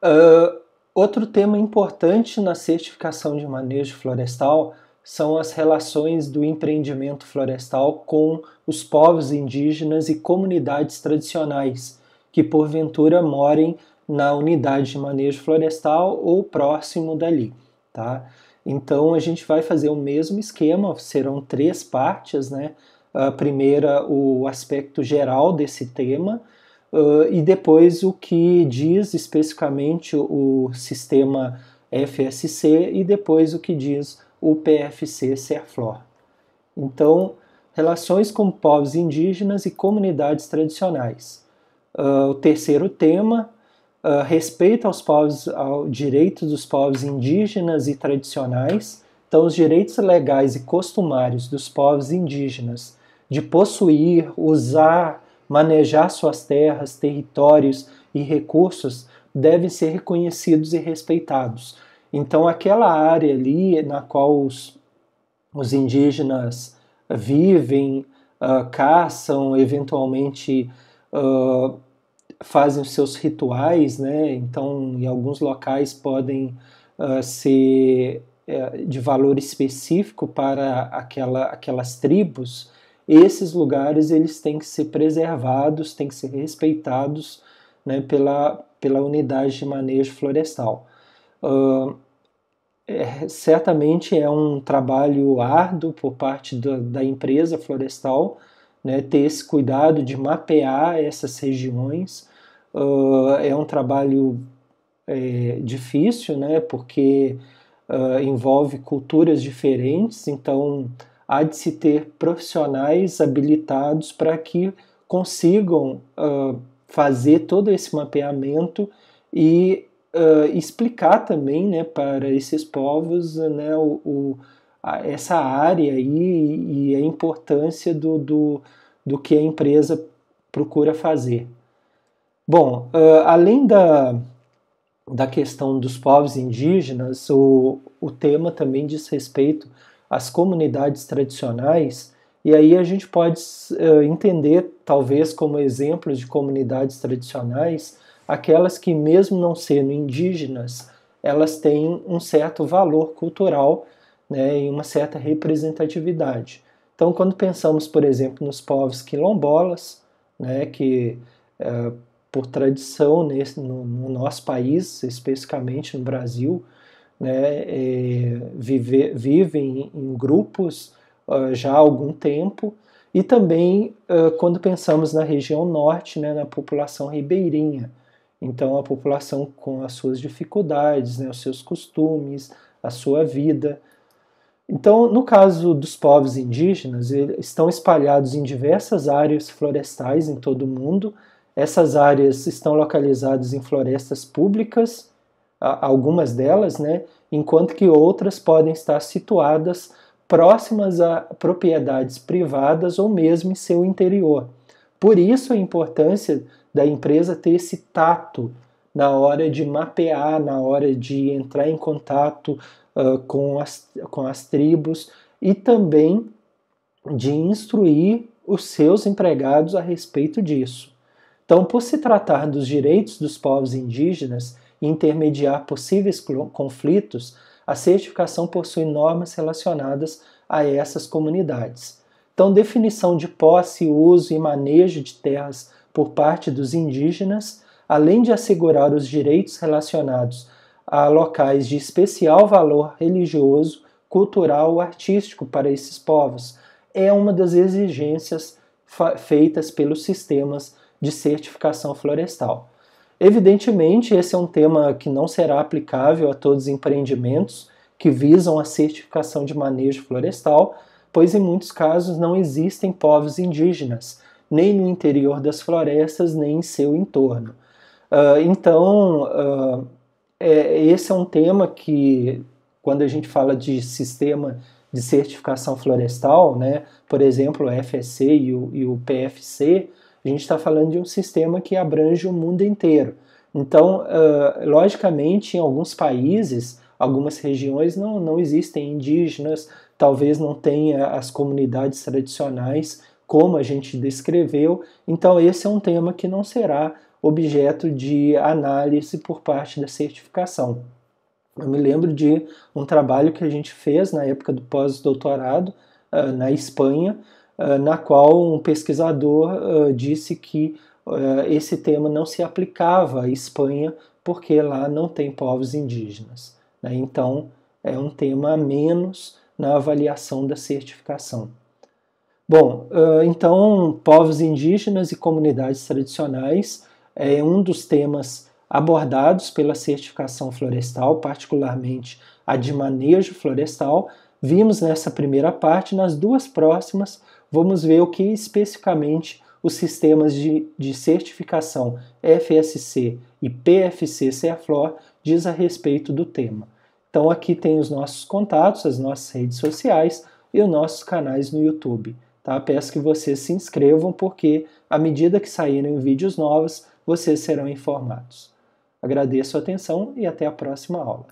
Uh, Outro tema importante na certificação de manejo florestal são as relações do empreendimento florestal com os povos indígenas e comunidades tradicionais que porventura morem na unidade de manejo florestal ou próximo dali, tá? Então a gente vai fazer o mesmo esquema, serão 3 partes, né? A primeira, o aspecto geral desse tema, e depois o que diz especificamente o sistema FSC e depois o que diz o PFC Serflor. Então, relações com povos indígenas e comunidades tradicionais. O terceiro tema, respeito ao direito dos povos indígenas e tradicionais. Então, os direitos legais e costumários dos povos indígenas de possuir, usar, manejar suas terras, territórios e recursos devem ser reconhecidos e respeitados. Então, aquela área ali na qual os indígenas vivem, caçam, eventualmente fazem os seus rituais, né? Então, em alguns locais podem ser de valor específico para aquelas tribos. Esses lugares eles têm que ser preservados, têm que ser respeitados, né, pela unidade de manejo florestal. Certamente é um trabalho árduo por parte da empresa florestal, né, ter esse cuidado de mapear essas regiões. É um trabalho difícil, né, porque envolve culturas diferentes, então há de se ter profissionais habilitados para que consigam fazer todo esse mapeamento e explicar também, né, para esses povos, né, essa área aí e a importância do que a empresa procura fazer. Bom, além da questão dos povos indígenas, o tema também diz respeito às comunidades tradicionais, e aí a gente pode entender, talvez como exemplos de comunidades tradicionais, aquelas que, mesmo não sendo indígenas, elas têm um certo valor cultural, né, e uma certa representatividade. Então, quando pensamos, por exemplo, nos povos quilombolas, né, que por tradição no nosso país, especificamente no Brasil, né, vivem em grupos já há algum tempo, e também quando pensamos na região norte, né, na população ribeirinha. Então, a população com as suas dificuldades, né, os seus costumes, a sua vida. Então, no caso dos povos indígenas, eles estão espalhados em diversas áreas florestais em todo o mundo. Essas áreas estão localizadas em florestas públicas, algumas delas, né, enquanto que outras podem estar situadas próximas a propriedades privadas ou mesmo em seu interior. Por isso a importância da empresa ter esse tato na hora de mapear, na hora de entrar em contato com as tribos e também de instruir os seus empregados a respeito disso. Então, por se tratar dos direitos dos povos indígenas e intermediar possíveis conflitos, a certificação possui normas relacionadas a essas comunidades. Então, definição de posse, uso e manejo de terras por parte dos indígenas, além de assegurar os direitos relacionados a locais de especial valor religioso, cultural ou artístico para esses povos, é uma das exigências feitas pelos sistemas de certificação florestal. Evidentemente, esse é um tema que não será aplicável a todos os empreendimentos que visam a certificação de manejo florestal, pois em muitos casos não existem povos indígenas, nem no interior das florestas, nem em seu entorno. Esse é um tema que, quando a gente fala de sistema de certificação florestal, né, por exemplo, o FSC e o PFC, a gente está falando de um sistema que abrange o mundo inteiro. Então, logicamente, em alguns países, algumas regiões não existem indígenas, talvez não tenha as comunidades tradicionais como a gente descreveu. Então, esse é um tema que não será objeto de análise por parte da certificação. Eu me lembro de um trabalho que a gente fez na época do pós-doutorado na Espanha, na qual um pesquisador disse que esse tema não se aplicava à Espanha porque lá não tem povos indígenas, né? Então, é um tema a menos na avaliação da certificação. Bom, então, povos indígenas e comunidades tradicionais é um dos temas abordados pela certificação florestal, particularmente a de manejo florestal. Vimos nessa primeira parte, nas duas próximas, vamos ver o que especificamente os sistemas de certificação FSC e PFC-CEAFLOR diz a respeito do tema. Então aqui tem os nossos contatos, as nossas redes sociais e os nossos canais no YouTube. Tá? Peço que vocês se inscrevam porque à medida que saírem vídeos novos, vocês serão informados. Agradeço a atenção e até a próxima aula.